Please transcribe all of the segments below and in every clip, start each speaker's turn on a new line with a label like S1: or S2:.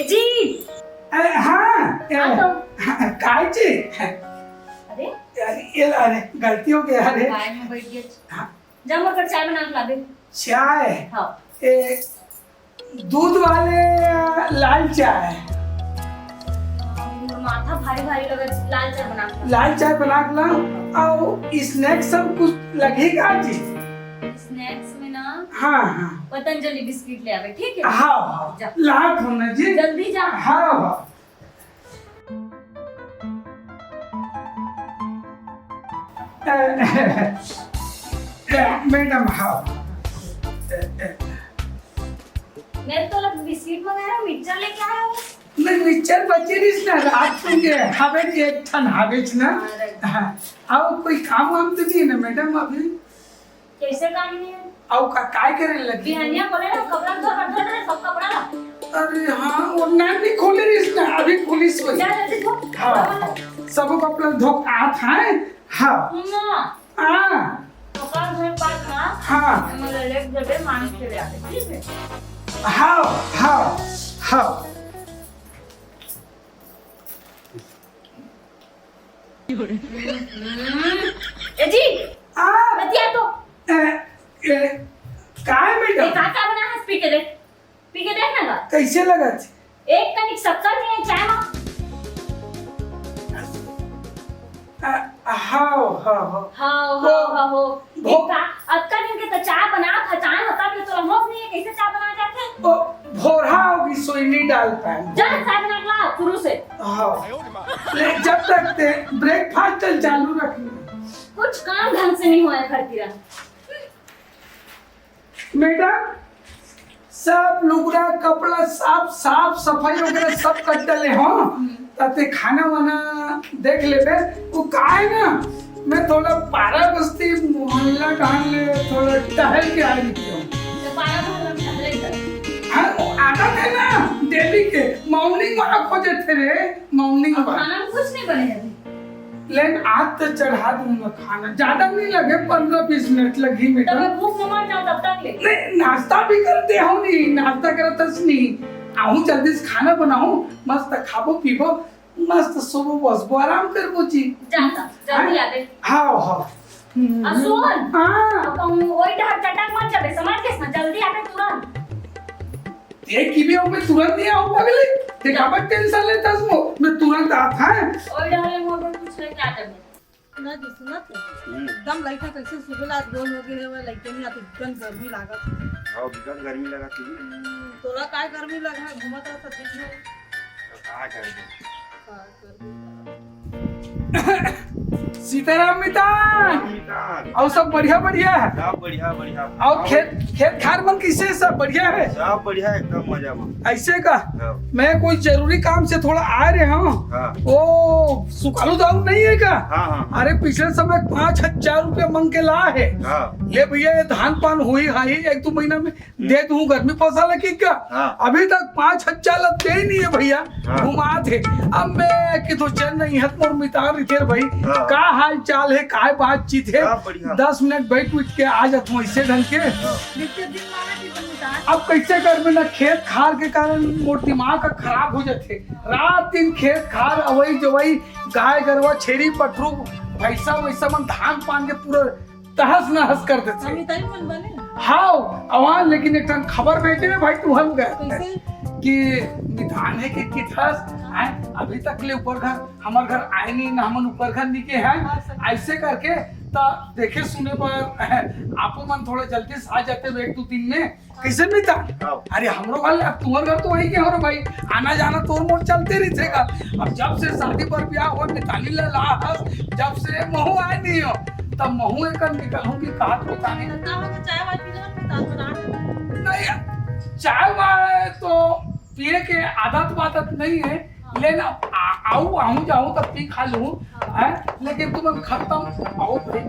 S1: जी
S2: हाँ काय चे
S1: अरे
S2: अरे गलती हो गया अरे
S1: काय में बैठ गया जा मकर चाय बना के ला दे
S2: चाय
S1: हाँ
S2: दूध वाले लाल चाय
S1: माथा भारी भारी लगा लाल चाय बना के
S2: लाल चाय बना के ला और स्नैक्स सब कुछ लगेगा जी
S1: स्नैक्स में ना
S2: हाँ हाँ
S1: पतंजलि बिस्किट ले आवे ठीक है
S2: हाँ हाँ
S1: जा।
S2: लाख होना जी
S1: जल्दी जा
S2: हाँ हाँ मैडम हाँ
S1: मैं तो लग बिस्किट मंगाया मिक्सचर लेके आया हूँ
S2: नहीं मिक्सचर बचे नहीं ना रात में ये हवे के एक ठन हवे ना हाँ आओ कोई काम वाम तो नहीं है ना मैडम अभी
S1: कैसे काम नहीं है
S2: आओ का काय करे लगी
S1: बिहानिया बोले ना कपड़ा धो रखा है सब कपड़ा ला
S2: अरे हाँ वो नाम भी खोले रही ना अभी पुलिस में
S1: जा जल्दी धो
S2: हाँ सब कपड़ा धो हाथ है हाँ
S1: ना
S2: हाँ
S1: कपड़ा धोने के बाद ना
S2: हाँ
S1: मतलब एक जगह मान के ले आते ठीक है
S2: हाँ हाँ हाँ
S1: ए जी
S2: आ
S1: बतिया तो
S2: काय मैडम
S1: काका बना है पी के देख ना
S2: कैसे लगा थी
S1: एक कनिक शक्कर नहीं है चाय में
S2: हाँ हाँ
S1: हाँ हो देखा अक्का दिन के तो चाय बना खचान होता भी तो होश नहीं है कैसे चाय बना जाते
S2: ओ भोरा होगी सोई नहीं डाल पाए
S1: जा चाय बना के ला शुरू से
S2: हाँ ले जब तक ते ब्रेकफास्ट चल चालू रखना
S1: कुछ काम ढंग से नहीं हुआ है घर की
S2: मैडम सब लुगड़ा कपड़ा साफ सफाई वगैरह सब कर डले हो ताते खाना वाना देख लेबे वो का है ना मैं थोड़ा पारा बस्ती मोहल्ला टहल थोड़ा टहल के आ रही हूँ
S1: तो पारा भर टहले कर
S2: हाँ आदत है ना डेली के मॉर्निंग वाला खोजे थे रे मॉर्निंग वाला
S1: खाना में कुछ नहीं बने अभी
S2: लेकिन आज तो चढ़ा दूंगा खाना ज्यादा नहीं लगे 15-20 मिनट लगी
S1: तब
S2: मैडम
S1: मैं भूख मर जाऊं तब तक ले
S2: नहीं नाश्ता भी करते हो नहीं नाश्ता करता नहीं आऊं जल्दी से खाना बनाऊं मस्त खाबो पीबो मस्त सोबो बसबो आराम करबो जी
S1: जाता जल्दी आ दे
S2: हाँ हाँ
S1: सुन
S2: हाँ
S1: कहूं वही ढाक चटक मत चले समझ के ना जल्दी आ दे तुरंत
S2: ये की मैं तुरंत नहीं आऊं पगले देखा मत टेंशन लेता हूं मैं तुरंत आता है
S1: वही ढाले मोड़ कुछ लेके आ जा
S3: ना जी सुना थे एकदम लाइट कैसे सुबह आज दोन हो गए है वो लाइट नहीं आती एकदम गर्मी लागत
S4: हां बिकन गर्मी लगा थी
S3: तोला काय गर्मी लगा है घूमत रहा था दिन में
S4: का कर
S2: सीताराम मितान और सब बढ़िया बढ़िया है
S4: सब बढ़िया बढ़िया
S2: और खेत खार मन कैसे सब बढ़िया है
S4: सब बढ़िया एकदम मजा में
S2: ऐसे का मैं कोई जरूरी काम से थोड़ा आ रहे हूँ
S4: हाँ।
S2: ओ सुखालू दाऊ नहीं है क्या
S4: हाँ हाँ
S2: अरे पिछले समय 5,000 रुपया मांग के ला है
S4: हाँ
S2: ले भैया ये धान पान हुई हाई 1-2 महीना में दे दूं गर्मी फंसा लगी क्या
S4: हाँ।
S2: अभी तक 5,000 दे ही नहीं है भैया
S4: हाँ।
S2: घुमा थे अब मैं कि तो चल नहीं है मोर मितार रितेर भाई
S4: हाँ।
S2: का हाल चाल है काय बातचीत है
S4: सब बढ़िया।
S2: 10 मिनट बैठ उठ के आ जाता हूँ ऐसे ढंग के
S3: देखते दिन मारा की बंदा
S2: अब कैसे कर बिना खेत खार के कारण मोर दिमाग का खराब हो जाते रात दिन खेत खार अवई जवई गाय गरवा छेरी पटरू भैसा वैसा मन धान पान के पूरा तहस नहस कर देते
S3: हम इतनी मन बने
S2: हाँ आवाज लेकिन एक टन खबर भेजे ना भाई तू हम गए
S3: कैसे
S2: कि निधान है कि किथस आए अभी तक ले ऊपर घर हमार घर आए नहीं ना हमन ऊपर घर निके हैं ऐसे करके तो देखे सुने पर आपो मन थोड़ा जल्दी से आ जाते 1-2 दिन में कैसे नहीं था अरे हमरो घर अब तुम्हारे घर तो वही के हो भाई आना जाना तोर मोर चलते रही थे अब जब से शादी पर ब्याह हो नितानी ला जब से महू आए नहीं हो तब महू एक निकल हूँ कि कहा पता नहीं
S3: ना हो चाय वाय पी ले ताज बना
S2: नहीं चाय वाय तो पिए के आदत वादत नहीं है लेकिन आऊं जाऊं तब पी खा लूं लेकिन तुम खत्म आओ भाई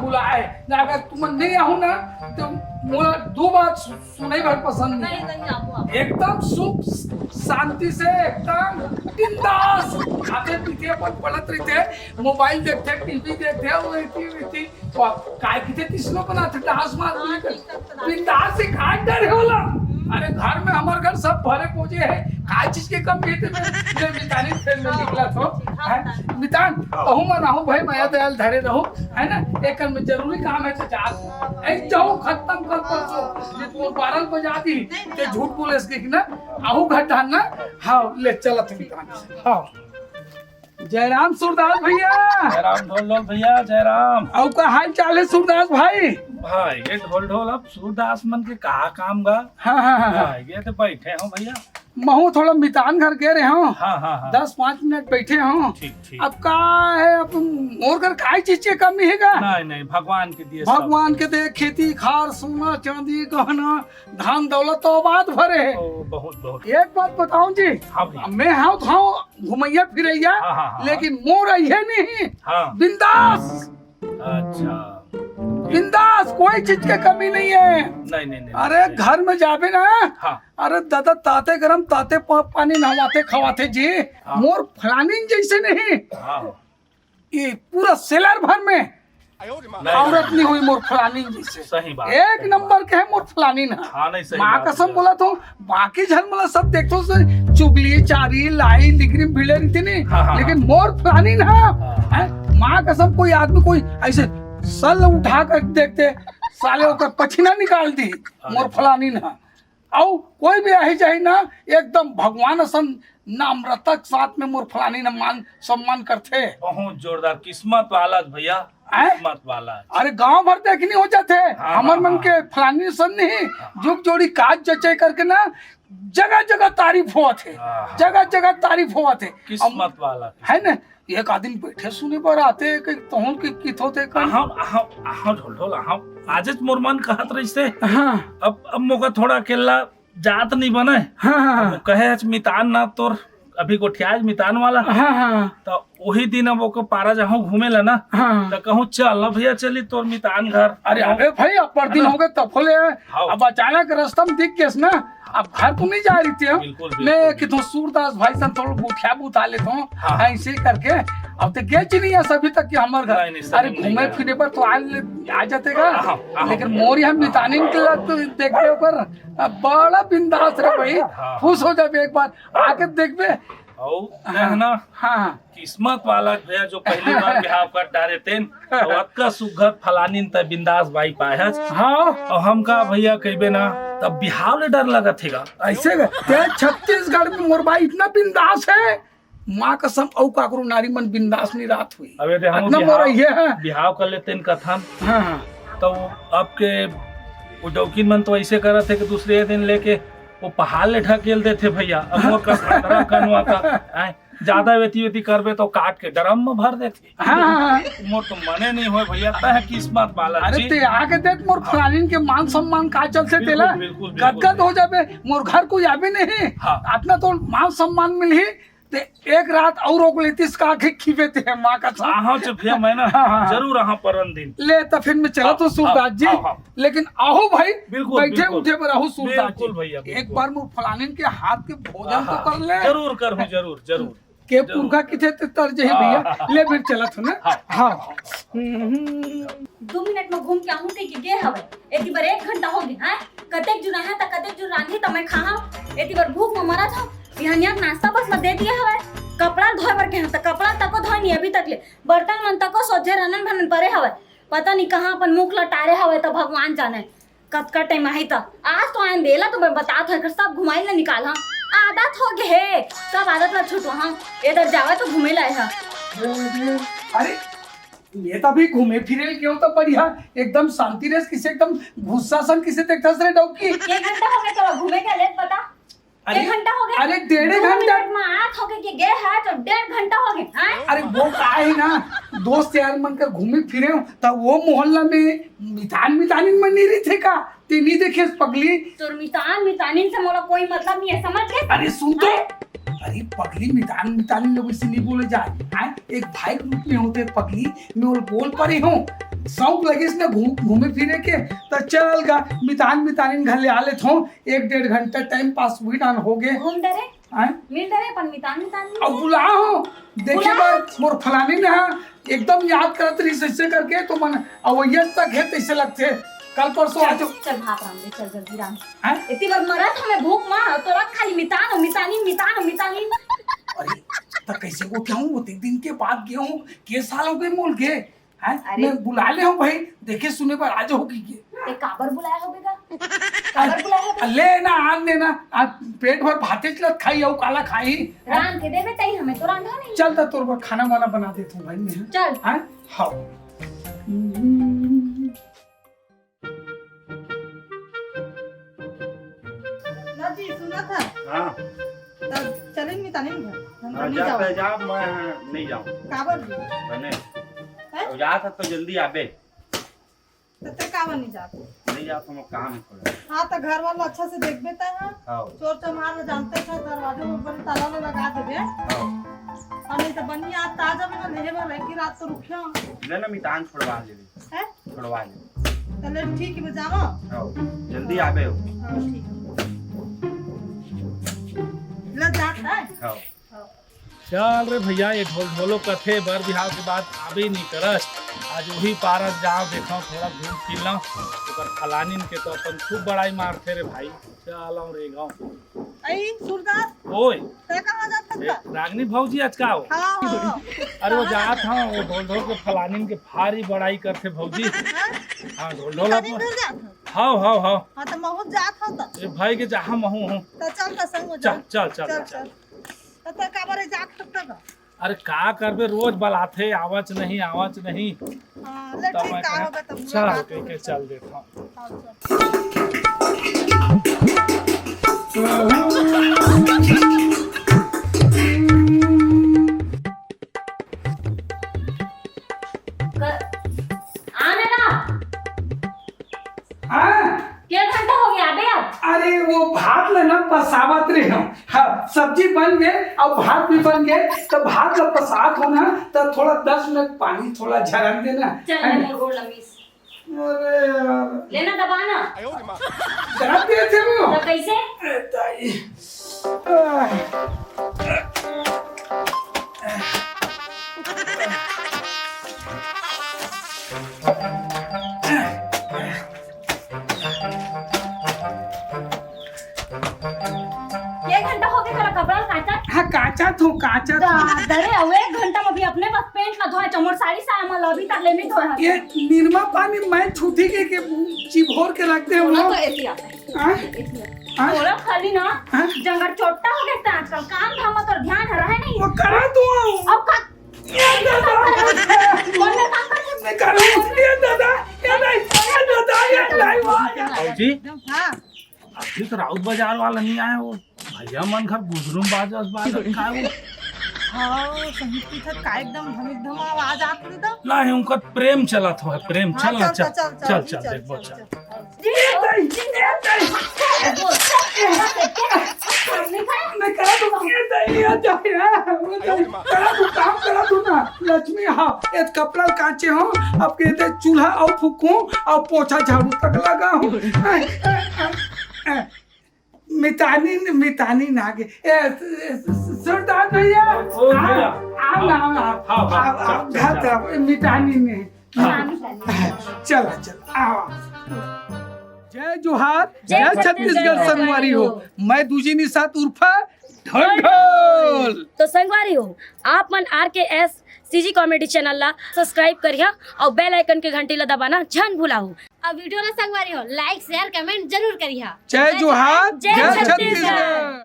S2: बुलाए अगर तुम नहीं आऊं ना तो मोला 2 बात सुनाई बात पसंद
S3: नहीं
S2: नहीं
S3: नहीं आपको
S2: एकदम सुख शांति से एकदम बिंदास खाते पीते अपन पढ़त रहते मोबाइल देखते टीवी देखते वो काय किते तीसनो बनाते डांस मार बिंदास से काय डर होला अरे घर में हमारे घर सब भरे पूजे है का का चीज के कम कहते मैं मितानी फिर में निकला तो है मितान कहूँ मैं रहूँ भाई मैं दयाल धरे रहूँ है ना एक में जरूरी काम है तो जा एक जाऊँ खत्म कर परसों ये तो 12 बजा दी ते झूठ बोले इसके ना आहू घटा ना हाँ ले चला तुम मितान हाँ जयराम सूरदास भैया
S5: जयराम ढोल ढोल भैया जयराम।
S2: और का हाल चाल है सूरदास भाई?
S5: भाई ये ढोल ढोल अब सूरदास मन के कहा काम गा।
S2: हाँ
S5: ये तो बैठे हो भैया।
S2: महू थोड़ा मितान घर गए रहे हो।
S5: हाँ
S2: 10-5 मिनट बैठे हो।
S5: ठीक
S2: अब का है अब मोर घर काई चीज के कमी है का?
S5: नहीं भगवान के दिए
S2: भगवान के दे खेती खार सोना चांदी गहना धान दौलत तो बात भरे है।
S5: बहुत
S2: एक बात बताऊं जी
S5: हाँ भैया।
S2: मैं हाँ था घुमैया फिरैया
S5: हाँ।
S2: लेकिन मोर है नहीं
S5: हाँ
S2: बिंदास
S5: अच्छा
S2: बिंदास कोई चीज की कमी नहीं है।
S5: नहीं
S2: अरे घर में जाबे ना
S5: हाँ
S2: अरे दादा ताते गरम ताते पानी नहवाते खवाते जी मोर फलानी जैसे नहीं
S5: हाँ
S2: ये पूरा सेलर भर में औरत नहीं हुई मोर फलानी जैसे
S5: सही बात
S2: एक नंबर के है मोर फलानी ना
S5: हाँ नहीं सही
S2: माँ
S5: बात
S2: कसम
S5: है।
S2: बोला तो बाकी झन मला सब देखो से चुगली चारी लाई लिगरी भिड़े रहती नहीं
S5: हाँ।
S2: लेकिन मोर फलानी ना है माँ कसम कोई आदमी कोई ऐसे सल उठा कर देखते साले होकर पछिना निकाल दी मोर फलानी ना और कोई भी आई जाए ना एकदम भगवान असन नामरतक साथ में मोर फलानी ना मान सम्मान करते।
S5: बहुत जोरदार किस्मत वाला भैया किस्मत वाला।
S2: अरे गांव भर देखनी हो जाते हमर मन
S5: हाँ।
S2: के फलानी सन नहीं जुग जोड़ी काज जचे करके ना जगह जगह तारीफ हुआ थे
S5: हाँ।
S2: जगह तारीफ हुआ थे
S5: किस्मत वाला
S2: है ना एक आदमी बैठे सुने पर आते कि तोहन की कित होते
S5: ढोल ढोल आज मोर मन कहत रही
S2: हाँ
S5: अब मोका थोड़ा अकेला जात नहीं बने
S2: हाँ
S5: कहे आज मितान ना तोर अभी गोठियाज मितान वाला
S2: हाँ
S5: तो वही दिन अब ओके पारा जहाँ घूमे ला ना
S2: हाँ
S5: तो कहूँ चल ना भैया चली तोर मितान घर।
S2: अरे अबे भाई अब पर दिन हो गए तब खोले
S5: हाँ।
S2: अब अचानक रास्ता में दिख गए ना अब घर तो नहीं जा रही थी हम
S5: बिल्कुल,
S2: मैं
S5: बिल्कुल।
S2: कितों सूरदास भाई सन थोड़ा गुठिया बुता लेता हूँ
S5: हाँ।
S2: ऐसे करके अब तो गए नहीं है सभी तक कि हमारे घर
S5: नहीं, सही
S2: अरे
S5: नहीं
S2: घूमे
S5: गया।
S2: फिरे पर तो आ जाते का
S5: हाँ।
S2: लेकिन मोरी हम मितानी के तो देखते ऊपर बड़ा बिंदास रे भाई
S5: हाँ।
S2: खुश हो जाए एक बार आके देखबे
S5: और कहना
S2: हाँ
S5: किस्मत वाला भैया जो पहली बार बिहाव कर डारे तेन तो अतका सुघर फलानी त बिंदास बाई पाया
S2: हाँ
S5: और हम का भैया कहबे ना तब बिहाव ले डर लगा थेगा
S2: ऐसे ते छत्तीसगढ़ में मोर भाई इतना बिंदास है माँ कसम औ काकरो नारी मन बिंदास नहीं रात हुई
S5: अबे ते हम
S2: इतना मोर ये है
S5: बिहाव कर लेते इन कथन
S2: हाँ
S5: तो अब के वो डौकिन मन तो ऐसे करत थे कि दूसरे दिन लेके वो पहाड़ ले ढकेल देते भैया अब मोर का खतरा कनवा का ज्यादा वेती करबे तो काट के ड्रम में भर देते
S2: हाँ
S5: मोर तो मने नहीं हो भैया तह किस्मत वाला
S2: अरे ते आके देख मोर फलानीन के मान सम्मान का चलते
S5: बिल्कुल,
S2: तेला
S5: बिल्कुल,
S2: गदगद हो जाबे मोर घर को आबे नहीं
S5: हाँ।
S2: अपना तो मान सम्मान मिलही ते एक रात और रोक लेती इसका आके खीबे ते माँ का साथ
S5: आहा च भैया मैं ना
S2: हाँ।
S5: जरूर आहा परन दिन
S2: ले तो फिर मैं चला तो सूरदास जी
S5: हाँ।
S2: लेकिन आओ भाई
S5: बिल्कुल,
S2: बैठे
S5: बिल्कुल।
S2: उठे पर आओ सूरदास
S5: बिल्कुल भैया,
S2: जी
S5: बिल्कुल।
S2: एक बार मोर फलानीन के हाथ के भोजन तो कर ले
S5: जरूर करूँ जरूर
S2: के पुरखा किथे ते तर जे भैया ले फिर चलत हो ना हाँ
S1: 2 मिनट में घूम के आहू के गे हवे एती बार 1 घंटा हो गया है कतेक जुना है त कतेक जुन रांधी त मैं खाहा एती बार भूख में मरत हूं बिहानिया नाश्ता बस में दे दिए हवे कपड़ा धोए बर के त कपड़ा तको धोई नहीं अभी तक ले बर्तन मन तको सोझे रनन भनन परे हवे पता नहीं कहां अपन मुख लटारे हवे त भगवान जाने कतका टाइम आई त आज तो आन देला तो मैं बतात है सब घुमाई ले निकाल हां आदत हो गए है सब आदत ला छूटो हां इधर जावे तो घूमे लाए हां
S2: अरे ये तो अभी घूमे फिरे क्यों तो बढ़िया एकदम शांति रह किसे एकदम गुस्सा सन किसे देखता रे डौकी
S1: 1 घंटा हो गया चलो घूमे का लेट बता
S2: अरे
S1: 1 घंटा हो गया
S2: अरे 1.5
S1: 2
S2: घंटा
S1: मिनट में आत हो गए कि गए है तो 1.5 घंटा हो गया हैं
S2: अरे वो का है ना दोस्त यार मन कर घूमे फिरे हो तो वो मोहल्ला में मितानी में नहीं रही थे का ते नहीं देखे पगली
S1: तो मितानिन से मोला कोई मतलब नहीं है समझ गए
S2: अरे सुन तो अरे पगली मितानी लोग इससे नहीं बोले जाए एक भाई के रूप में होते पगली मैं और बोल पड़ी हूँ शौक लगे इसने घूमे फिरे के तो चल गा मितानी घर ले आ लेते हो 1-1.5 घंटा टाइम पास हुई ना हो गए
S1: घूम डरे मिल डरे पर मितान
S2: अब बुला हो देखे बार मोर फलानी ने एकदम याद करत रही से करके तो मन अवैया तक है तैसे लगते कल परसों आ जाओ।
S1: चल भाप राम दे, चल जल्दी राम।
S2: हैं?
S1: इतनी बार मरत हमें भूख मां तो रख खाली मितान।
S2: अरे तो कैसे उठाऊं? वो 3 दिन के बाद गया हूँ, के सालों के मूल के हैं।
S1: अरे।
S2: मैं बुला ले हूँ भाई, देखे सुने पर आ जाओ की
S1: ते काबर बुलाया हो बेगा? काबर बुलाया हो?
S2: ले ना आन देना, आज पेट भर भाते चलत खाई और काला खाई।
S1: रान के देवे तई हमें तो रांधा नहीं।
S2: चल तो तोर पर खाना वाना बना देता हूँ भाई मैं।
S1: चल।
S2: हैं? हाँ।
S3: जी सुना था
S4: हाँ
S3: तब चले मितानी घर हम
S4: हाँ,
S3: नहीं
S4: जा
S3: जाओ
S4: पे जा, मैं नहीं जाऊँ
S3: काबर जी
S4: बने
S3: हैं?
S4: तो जा तो जल्दी आबे,
S3: तब तक काबर नहीं जाते?
S4: नहीं जा तो काम है थोड़ा।
S3: हाँ तो घर वाला अच्छा से देख बेता है,
S4: हाँ
S3: चोर चमार जानते थे, दरवाजे में ऊपर ताला में लगा देवे
S4: हाँ
S3: और नहीं तो बनी आज ताजा में लेहे में रह की रात तो रुकियो
S4: ले ना मितान छोड़वा ले,
S3: है
S4: छोड़वा ले।
S3: चले ठीक है बजावा।
S4: हाँ जल्दी आबे हो।
S3: हाँ ठीक है ले जाता है।
S4: हाँ
S5: चल रे भैया, ये ढोलो कथे बर बिहाव के बाद आबे नहीं करस। आज वही पारस जाओ, देखो थोड़ा घूम फिर लो। ओकर फलानिन के तो अपन खूब बड़ाई मारते रे भाई। चलो रे गाँव।
S3: आई सूरदास
S5: ओए
S3: ते कहाँ जाता
S5: ए,
S3: था?
S5: रागनी भौजी आज का हो?
S3: हाँ हाँ
S5: अरे वो जात हाँ, वो ढोल के फलानिन के फारी बड़ाई करते भौजी। हाँ ढोल
S3: कहीं मिल जाता
S5: हाँ हाँ हाँ
S3: हाँ तो महू जात होता
S5: ए भाई के जहाँ महू हूँ।
S3: तो चल तो संग हो
S5: चल
S3: जा।
S5: चल चल
S3: चल
S5: चल।
S3: तो ते काबर जात सकता
S5: अरे का करबे, रोज बलाथे आवच नहीं।
S3: हाँ ले
S5: तब
S3: ठीक
S5: मैं
S3: का
S5: कहा,
S3: होगा तब
S5: चल
S3: मुलाकात
S5: कह के
S3: होगा।
S5: चल देता हूँ।
S3: हाँ, चल।
S1: आने ना।
S2: हाँ?
S1: क्या घंटा हो गया बे अब?
S2: अरे वो भात लेना पसावत रहे हो। हाँ, सब्जी बन गए और भात भी बन गए, तो भात ला पसात होना तो थोड़ा 10 मिनट पानी थोड़ा झरन देना।
S1: चल ले मोर गोड़ लमीस।
S2: अरे यार,
S1: लेना दबाना।
S2: झरन दिए थे वो।
S1: तो कैसे?
S2: अरे ताई।
S1: एक घंटा हो गया तेरा कपड़ा काचा।
S2: हाँ काचा थो
S1: दरे अब 1 घंटा में भी अपने बस पेंट ना धोए, चमोर साड़ी साया में अभी तक ले नहीं धोए।
S2: ये निरमा पानी मैं छूटी के चिभोर के रखते हो
S1: ना
S2: ना।
S1: तो ऐसी आता है।
S2: हाँ?
S1: थोड़ा खाली ना
S2: हाँ?
S1: जंगल चोट्टा हो गया आजकल, काम धाम में तो ध्यान रहे नहीं।
S2: वो करा दो।
S1: अब का कौन में काम कर
S2: मैं करूँ ये दादा, ये नहीं
S5: भौजी
S3: हाँ
S5: अभी तो राउत बाजार वाला नहीं आया। वो भैया मन घर गुजरूम बाजस का वो
S3: हाँ सही की था का एकदम धम आवाज आती था।
S5: ला है उनका प्रेम चला था। प्रेम
S3: हाँ,
S5: चल ना
S3: चल,
S5: चल
S3: चल,
S5: चल
S3: चल,
S5: देख वो
S3: चल,
S5: चल।
S2: मैं करा दूँ ये नहीं आ जाए। वो करा दूँ, काम करा दूँ ना लक्ष्मी। हाँ एक कपड़ा कांचे हो, अब कहते चूल्हा और फूकूं और पोछा झाड़ू तक लगा हूँ। मितानी नागे सरदार भैया
S5: ओ भैया,
S2: मितानी ने चला आओ। जय जोहार, जय छत्तीसगढ़ संगवारी हो। मैं दूजी साथ उर्फा ढोल।
S1: तो संगवारी हो आप मन RKS CG कॉमेडी चैनल ला सब्सक्राइब करिया और बेल आइकन के घंटी ला दबाना जन भुलाऊ। अब वीडियो ला संगवारी हो लाइक शेयर कमेंट जरूर करिया।
S2: जय जोहार,
S1: जय
S2: जय
S1: छत्तीसगढ़।
S2: छत्तीसगढ़।